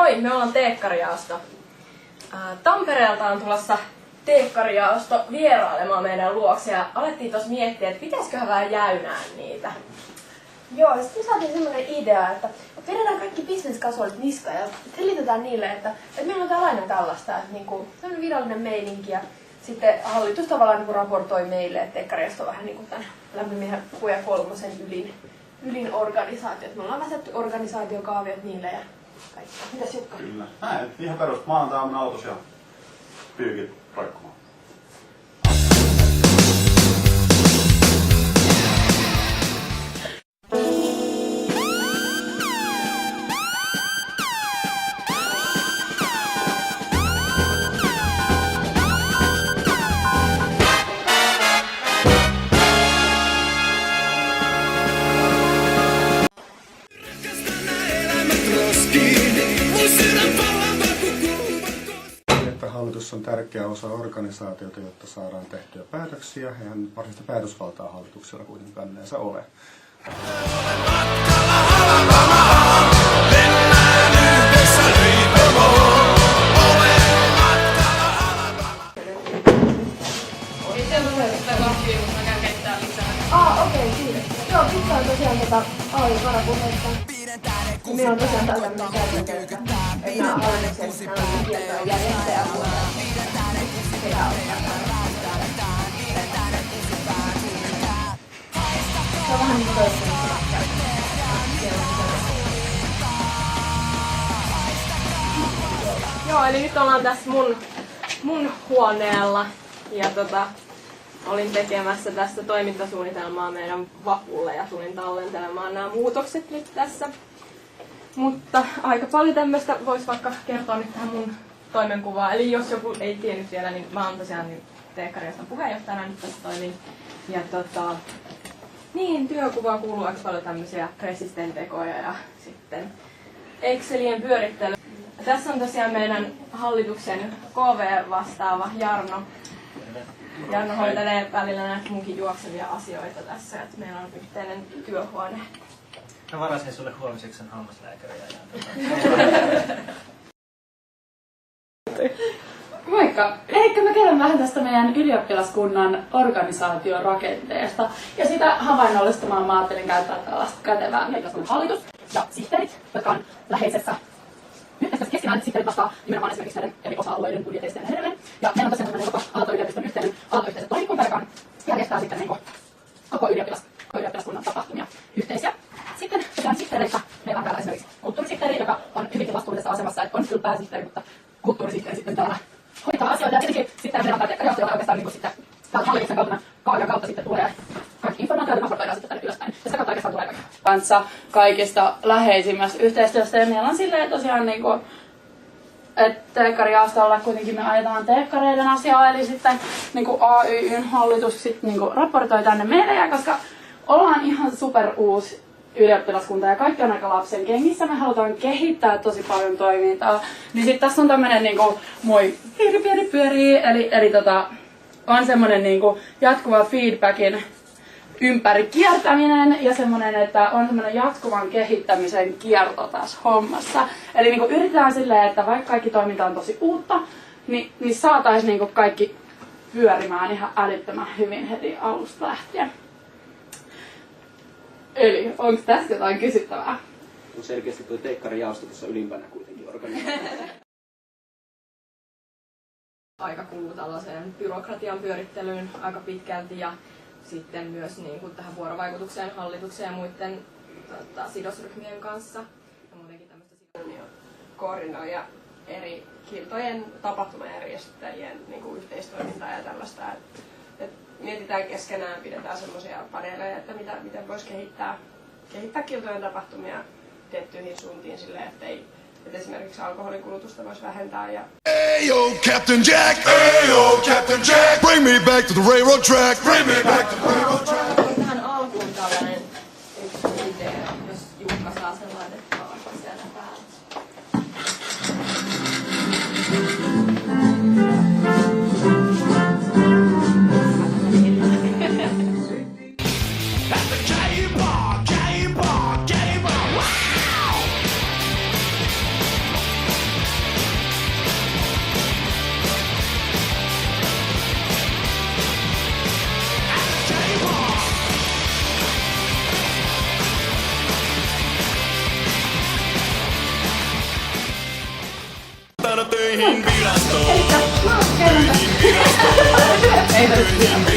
Moi, me ollaan Teekkarijaosto. Tampereelta on tulossa Teekkarijaosto vierailemaan meidän luokse ja alettiin tuossa miettiä, että pitäisiköhän vähän jäynää niitä. Joo, sitten me saatiin semmoinen idea, että vedetään kaikki bisneskasuaalit niskaan ja selitetään niille, että meillä on täällä aina tällaista, että niinku, semmoinen virallinen meininki ja sitten hallitus tavallaan niinku raportoi meille, että Teekkarijaosto on vähän niinku tämän Lämpimiehen Puja kolmosen ylin organisaatio. Me ollaan väsätty organisaatiokaaviot niille ja kaikki. Mitäs Jukka? Kyllä. Näin, ihan perus. Maanantai-aamuna autos ja pyykit roikkumaan. Hallitus on tärkeä osa organisaatiota, jotta saadaan tehtyä päätöksiä. Eihän varsinaista päätösvaltaa hallituksella kuitenkaan yleensä ole. Okei, kiitos. Joo, pizza on tosiaan varapuheessa. Meillä on tosiaan tällainen käytäntö, että nämä ainekset, nämä on tietoja järjestäjäpuolella. Sekä se on vähän niin kuin Joo, eli nyt ollaan tässä mun huoneella ja olin tekemässä tästä toimintasuunnitelmaa meidän vapulle ja tulin tallentelemaan nämä muutokset nyt tässä. Mutta aika paljon tämmöistä voisi vaikka kertoa nyt tähän mun toimenkuvaan. Eli jos joku ei tiennyt vielä, niin mä oon tosiaan Teekkarijaoston puheenjohtajana nyt tässä toimin. Ja niin, työkuvaan kuuluu aika paljon tämmöisiä pressisten tekoja ja sitten Excelien pyörittely. Tässä on tosiaan meidän hallituksen KV-vastaava Jarno. Jarno hoitelee välillä näitä munkin juoksevia asioita tässä, että meillä on yhteinen työhuone. Mä varasin sulle huomiseksi sen hammaslääkäriä. Moikka! Elikkä mä kerron vähän tästä meidän ylioppilaskunnan organisaation rakenteesta. Ja sitä havainnollistamaan mä ajattelin käyttää tällaista kätevää ylioppilaskunnan hallitus ja sihteerit, jotka on läheisessä yhteistyössä keskenään. Sihteerit vastaa nimenomaan esimerkiksi näiden eri osa-alueiden budjeteista ja edelleen. Ja meillä on tosiaan tämmöinen koko Aalto-yliopiston yhteinen Aalto-yhteiset toimikunta, joka järjestää sitten niin koko ylioppilaskunnan tapahtumia yhteisiä. Sitten tosiaan sihteereissä meillä on täällä esimerkiksi kulttuurisihteeri, joka on hyvinkin vastuullisessa asemassa, että on kyllä pääsihteeri, mutta kulttuurisihteeri sitten täällä hoitaa asioita. Ja tietenkin sitten meillä on tämä Teekkarijaosto, joka oikeastaan niin sitten täällä hallituksen kautta sitten tulee kaikki informaatiota, raportoidaan sitten tänne ylöspäin. Ja sitä kautta oikeastaan tulee kanssa kaikista läheisimmästä yhteistyöstä. Ja meillä on silleen tosiaan niin kuin, että Teekkarijaostolla kuitenkin me ajetaan teekkareiden asiaa, eli sitten niin AY:n hallitus sitten niin raportoi tänne meille, ja koska ollaan ihan super uusi ylioppilaskunta ja kaikki on aika lapsen kengissä, me halutaan kehittää tosi paljon toimintaa, niin sitten tässä on tämmönen niinku moi pieni pyörii, eli on semmonen niinku jatkuva feedbackin ympäri kiertäminen ja semmonen, että on semmonen jatkuvan kehittämisen kierto tässä hommassa. Eli niinku yritetään silleen, että vaikka kaikki toiminta on tosi uutta, niin saataisiin niinku kaikki pyörimään ihan älyttömän hyvin heti alusta lähtien. Eli onko tässä jotain kysyttävää? On selkeästi tuo Teekkarijaosto tuossa ylimpänä kuitenkin organisaatio. Aika kuluu tällaiseen byrokratian pyörittelyyn aika pitkälti ja sitten myös niin kuin tähän vuorovaikutukseen hallituksen ja muiden sidosryhmien kanssa. Ja muutenkin tämmöistä koordinoija eri kiltojen tapahtumajärjestäjien niin kuin yhteistoimintaa ja tällaista. Et mietitään keskenään, pidetään semmoisia paneeleja, että miten voisi kehittää kiltojen tapahtumia tiettyihin suuntiin silleen, että esimerkiksi alkoholikulutusta voisi vähentää. Ayo, Captain Jack! Ayo, Captain Jack! Bring me back to the railroad track! Bring me back to the railroad track! Tähän alkuun tällainen yksi idea, jos Jukka saa sen laitettua sieltä päälle. töihin virastoon. Elikkä mä oon kerran. Ei tarvitse.